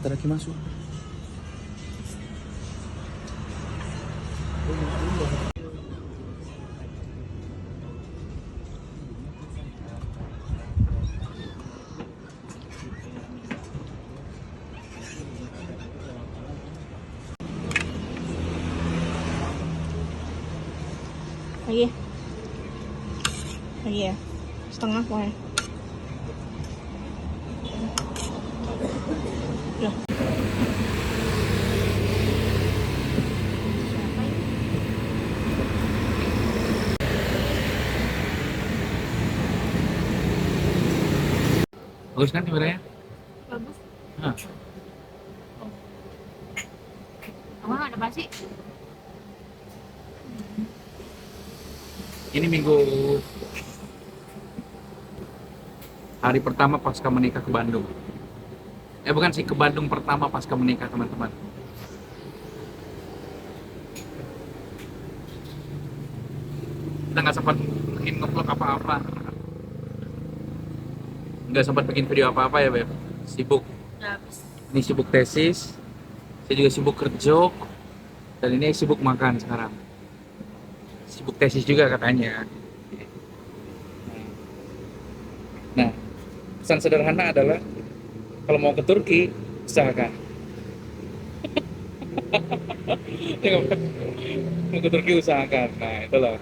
Itadakimasu. Lagi. Lagi ya. Setengah pokoknya. Udah. Bagus kan kameranya? Bagus. Nah, Kamu ada apa sih? ini minggu hari pertama pasca menikah ke Bandung. Bukan sih, ke Bandung pertama pasca menikah, teman-teman. Kita nggak sempat bikin ngevlog apa-apa, nggak sempat bikin video apa-apa ya, Beb. Sibuk. Udah habis. Ini sibuk tesis, saya juga sibuk kerja, dan ini sibuk makan sekarang. Sibuk tesis juga katanya. Nah, pesan sederhana adalah kalau mau ke Turki, usahakan. Ya, mau ke Turki usahakan. Nah, itulah.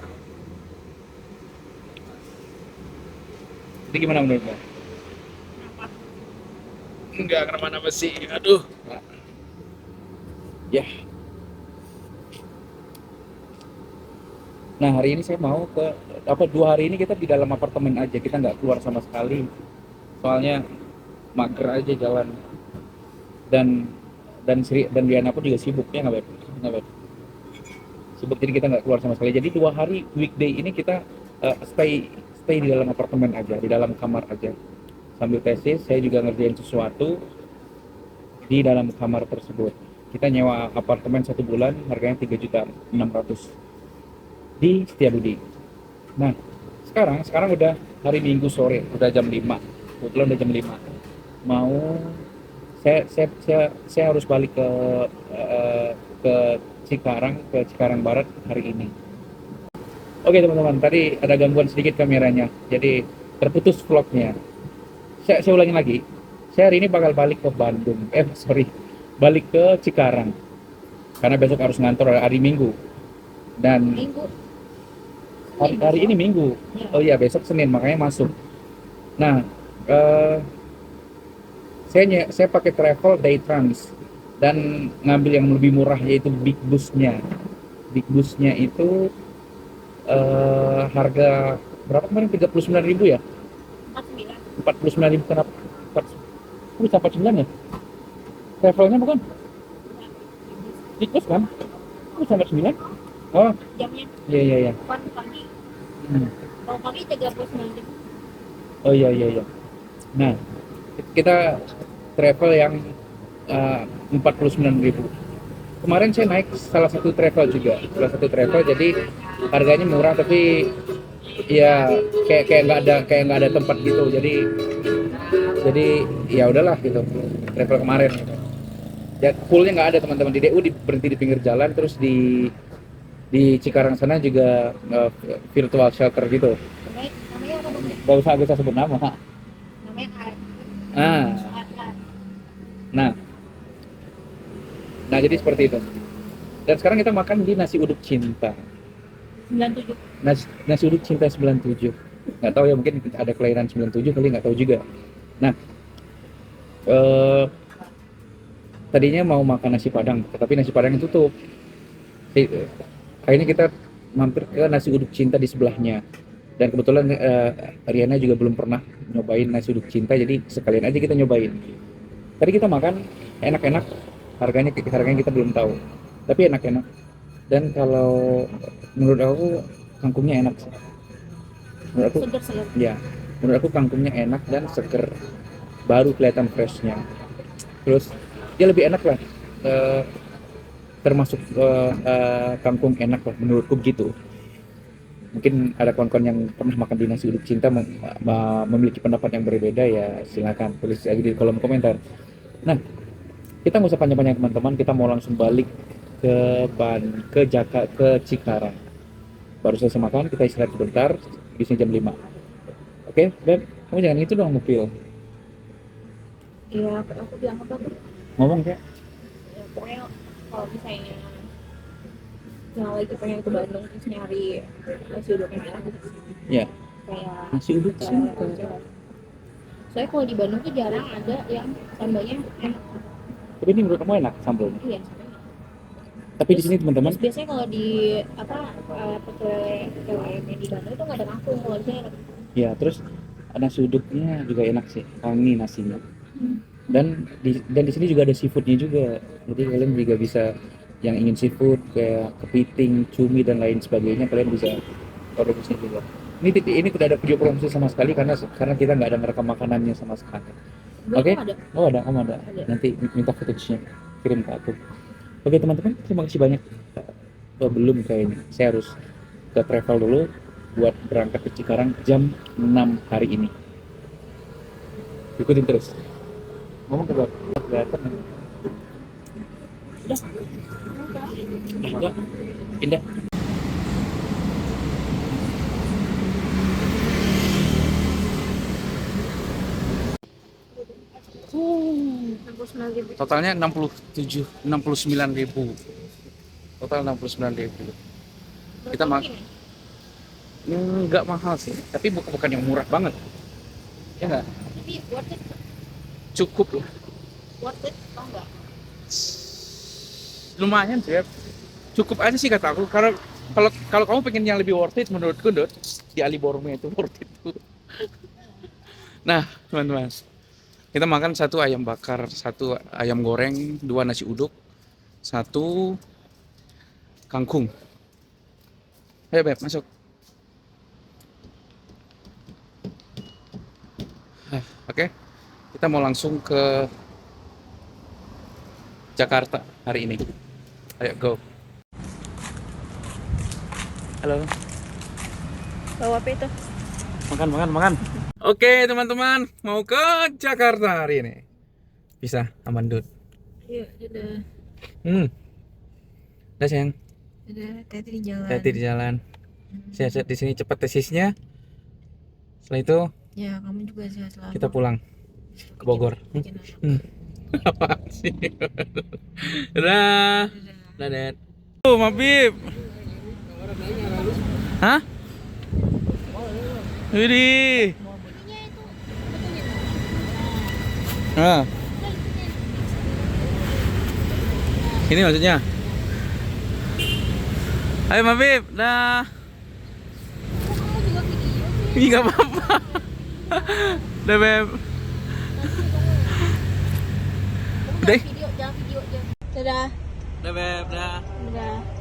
Jadi gimana menurutmu? Kenapa? Enggak kemana-mana sih, aduh. Ya. Nah, hari ini saya mau ke 2 hari ini kita di dalam apartemen aja, kita nggak keluar sama sekali. Soalnya mager aja jalan. Dan Diana pun juga sibuk ya nggak, Beb? Nggak, Beb? Sibuk, jadi kita nggak keluar sama sekali. Jadi 2 hari weekday ini kita stay di dalam apartemen aja, di dalam kamar aja. Sambil tesis, saya juga ngerjain sesuatu di dalam kamar tersebut. Kita nyewa apartemen 1 bulan, harganya 3.600.000 di Setiabudi. Nah, sekarang udah hari Minggu sore, udah jam 5. Kebetulan udah jam 5. Mau saya harus balik ke Cikarang Barat hari ini. Oke teman-teman, tadi ada gangguan sedikit kameranya, jadi terputus vlognya. Saya ulangi lagi. Saya hari ini bakal balik ke Bandung. Balik ke Cikarang. Karena besok harus ngantor hari Minggu. Dan Minggu. hari ini Minggu. Oh iya, besok Senin, makanya masuk. Nah, saya pakai travel day trans dan ngambil yang lebih murah, yaitu Big Busnya. Big Busnya itu harga berapa kemarin, 39.000 ya? 49. 49.000. Kenapa? Bisa 49 ya? Travelnya bukan? Big Bus kan? Bisa 49? Oh, Jamnya iya. bukan pagi. Hmm. Kalau pagi 39.000. Oh iya. Nah, kita travel yang 49.000. Kemarin saya naik salah satu travel, jadi harganya murah, tapi ya kayak nggak ada tempat gitu. Jadi ya udahlah gitu, travel kemarin gitu. Ya, poolnya nggak ada teman-teman. Di DU berhenti di pinggir jalan, terus di Cikarang sana juga virtual shelter gitu. Namanya apa dong? Gak usah sebut nama. Namanya Ar. Ah, Ar. nah jadi seperti itu. Dan sekarang kita makan di nasi uduk cinta. 97. Nasi uduk cinta 97. Nggak tahu ya, mungkin ada kelahiran 97 kali, nggak tahu juga. Nah, tadinya mau makan nasi Padang, tapi nasi Padang tutup. Akhirnya kita mampir ke nasi uduk cinta di sebelahnya. Dan kebetulan Riana juga belum pernah nyobain nasi uduk cinta, jadi sekalian aja kita nyobain. Tadi kita makan enak-enak, harganya kita belum tahu, tapi enak-enak. Dan kalau menurut aku kangkungnya enak sih. Menurut aku, Seger. ya, menurut aku kangkungnya enak dan seger, baru kelihatan freshnya. Terus dia lebih enak lah, termasuk kangkung enak lah menurutku gitu. Mungkin ada kawan-kawan yang pernah makan di nasi uduk cinta memiliki pendapat yang berbeda, ya silakan tulis lagi di kolom komentar. Nah, kita nggak usah panjang-panjang teman-teman, kita mau langsung balik ke Cikarang. Baru selesai makan, kita istirahat sebentar, di sini jam 5. Oke, Beb, kamu jangan itu dong ngupil. Iya, aku bilang apa tuh? Ngomong kayak, Ya, pokoknya kalau misalnya yang lagi pengen ke Bandung terus nyari nasi uduk yang enak gitu. ya, Kayak nasi uduk suka. soalnya kalau di Bandung tuh jarang ada yang sambalnya enak. Tapi ini menurut kamu enak sambalnya. Iya. Tapi di sini teman-teman, Terus biasanya kalau di apa PKWM di Bandung itu nggak ada kangkung, kalau di sini ada. ya terus nasi uduknya juga enak sih, wangi nasinya. Dan di sini juga ada seafoodnya juga. Jadi kalian juga bisa yang ingin seafood kayak kepiting, cumi dan lain sebagainya, kalian bisa order di sini juga. Ini tidak ada video promosi sama sekali karena kita nggak ada ngerekam makanannya sama sekali. Oke? Ada. Oh ada, kamu ada. Ada. Nanti minta footage-nya, kirim ke aku. Oke teman-teman, terima kasih banyak. Belum kayaknya, saya harus ke travel dulu buat berangkat ke Cikarang jam 6 hari ini. Ikutin terus. Ngomong ke Bapak, kelihatan. Udah. Indah, indah. Totalnya 69.000. Total 69.000. Kita nggak mahal sih, tapi bukan yang murah banget. Ya nggak? Tapi worth it, Cukup lah. worth it, tau nggak? Lumayan sih ya. Cukup aja sih kata aku. Kalau kamu pengen yang lebih worth it, menurutku Dot, di Ali Borme itu worth it tuh. Nah, teman-teman, kita makan 1 ayam bakar, 1 ayam goreng, 2 nasi uduk, 1 kangkung. Ayo Beb, masuk. Oke, kita mau langsung ke Jakarta hari ini. Ayo go. Halo. Bawa apa itu? Makan. Oke teman-teman, mau ke Jakarta hari ini. Bisa, aman Dut. Iya, udah. Udah sayang. Udah, hati-hati di jalan. Hati di jalan. Sehat-sehat di sini, cepat tesisnya. Setelah itu Ya, kamu juga sehat selalu. kita pulang ke Bogor. Bikin anak. Apa sih? Dadah. Dadah. Oh, Mabib. Hah? Widih. Ah. Ini maksudnya. Ayo Mabib, dah. Kamu juga video sih. Ini nggak apa-apa. Dah Beb. Udah. Jangan video aja. Dadah. Dah Beb, dah. Dadah.